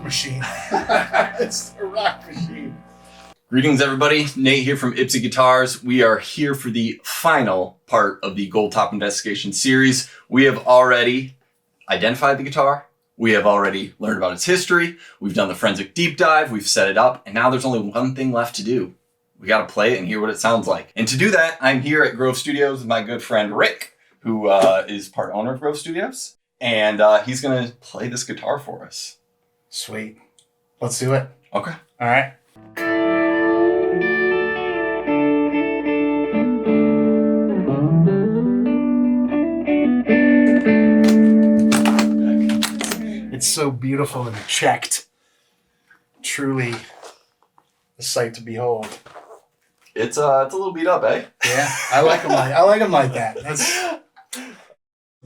rock machine. It's the rock machine. Greetings, everybody. Nate here from Ypsi Guitars. We are here for the final part of the Goldtop investigation series. We have already identified the guitar. We have already learned about its history. We've done the forensic deep dive. We've set it up. And now there's only one thing left to do. We got to play it and hear what it sounds like. And to do that, I'm here at Grove Studios with my good friend Rick, who is part owner of Grove Studios. And he's going to play this guitar for us. Sweet. Let's do it. Okay. All right. It's so beautiful and checked. Truly a sight to behold. It's a little beat up, eh? Yeah, I like them like that.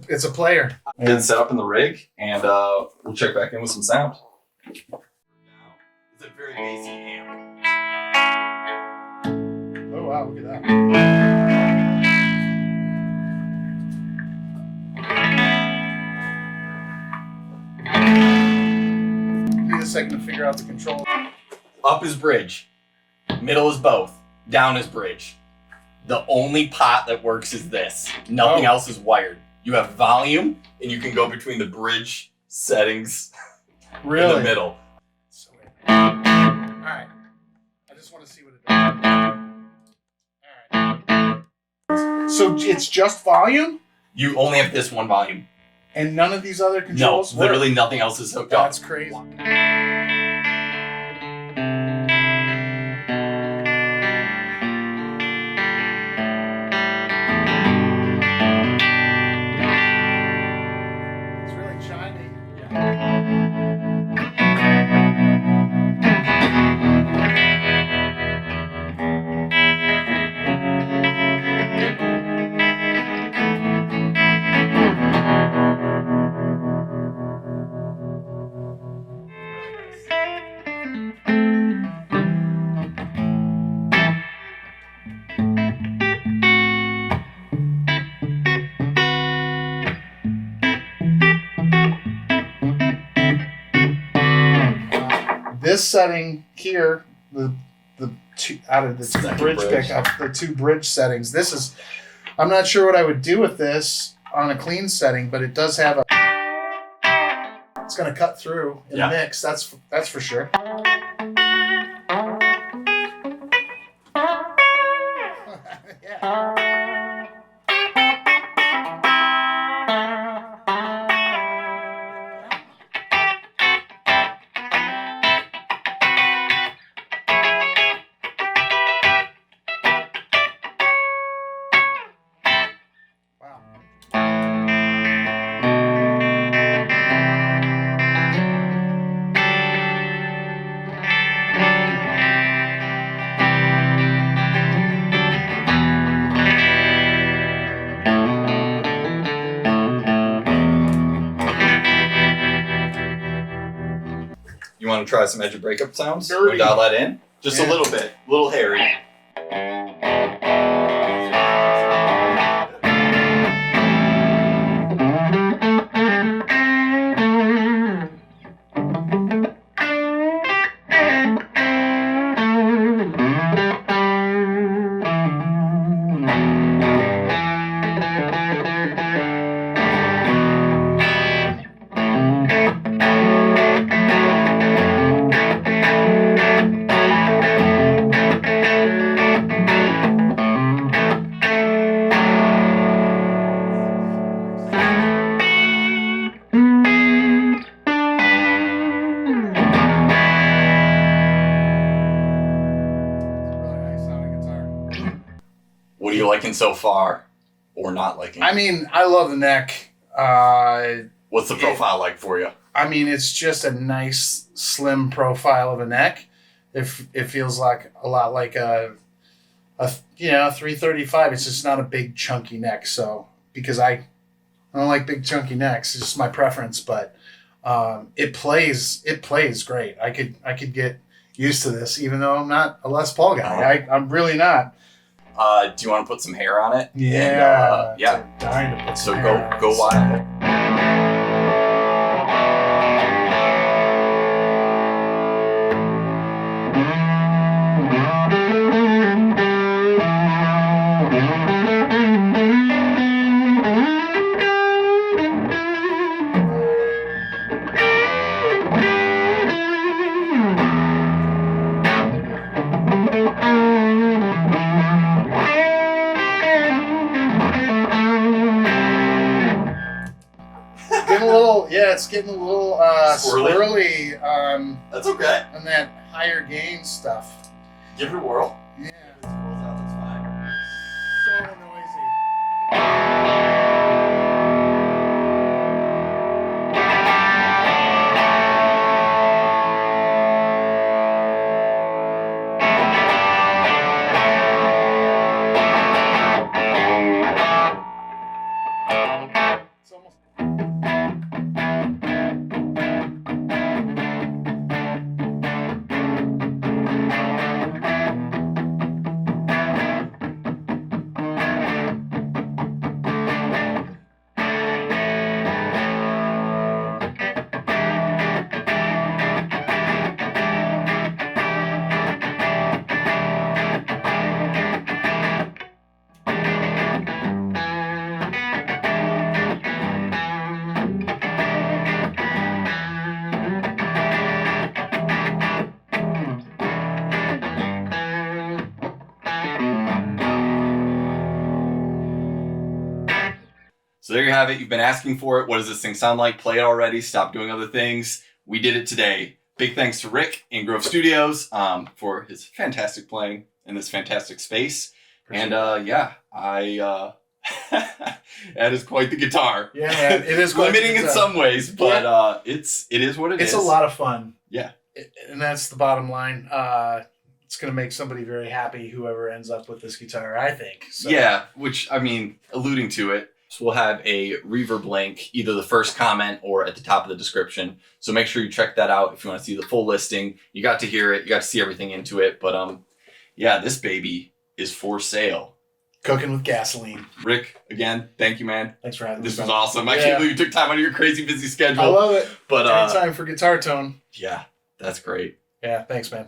It's a player. It's set up in the rig, and we'll check back in with some sound. Now, it's a very bassy amp. Oh wow, look at that. Need a second to figure out the control. Up is bridge, middle is both, down is bridge. The only pot that works is this. Nothing else is wired. You have volume, and you can go between the bridge settings in the middle. So, all right. I just want to see what it does. All right. So it's just volume? You only have this one volume. And none of these other controls No, literally nothing else is hooked up. That's crazy. This setting here, the two out of the bridge pickup, the two bridge settings. This is, I'm not sure what I would do with this on a clean setting, but it does have a. It's going to cut through in the mix. That's for sure. Yeah. You want to try some edge of breakup sounds? We'll dial that in? Just a little bit. A little hairy. What are you liking so far, or not liking? I mean, I love the neck. What's the profile like for you? I mean, it's just a nice, slim profile of a neck. It feels like a lot like a 335. It's just not a big chunky neck. So because I don't like big chunky necks, it's just my preference. But it plays great. I could get used to this, even though I'm not a Les Paul guy. I'm really not. Do you want to put some hair on it? Yeah. And, yeah. Dying to put some so hair go on wild. it's getting a little Swirly? swirly That's okay. on that higher gain stuff. Give it a whirl. Yeah. That's fine. So noisy. It's almost. So there you have it. You've been asking for it. What does this thing sound like? Play it already. Stop doing other things. We did it today. Big thanks to Rick in Grove Studios for his fantastic playing in this fantastic space. And yeah, that is quite the guitar. Yeah, man, it is quite limiting the in guitar. some ways, but it is what it is. It's a lot of fun. Yeah. And that's the bottom line. It's going to make somebody very happy, whoever ends up with this guitar, I think. So. Yeah, which, I mean, alluding to it, so we'll have a reverb link, either the first comment or at the top of the description. So make sure you check that out if you want to see the full listing. You got to hear it. You got to see everything into it. But yeah, this baby is for sale. Cooking with gasoline. Rick, again, thank you, man. Thanks for having me. This was awesome. I can't believe you took time out of your crazy busy schedule. I love it. But Anytime for guitar tone. yeah, that's great. Yeah, thanks, man.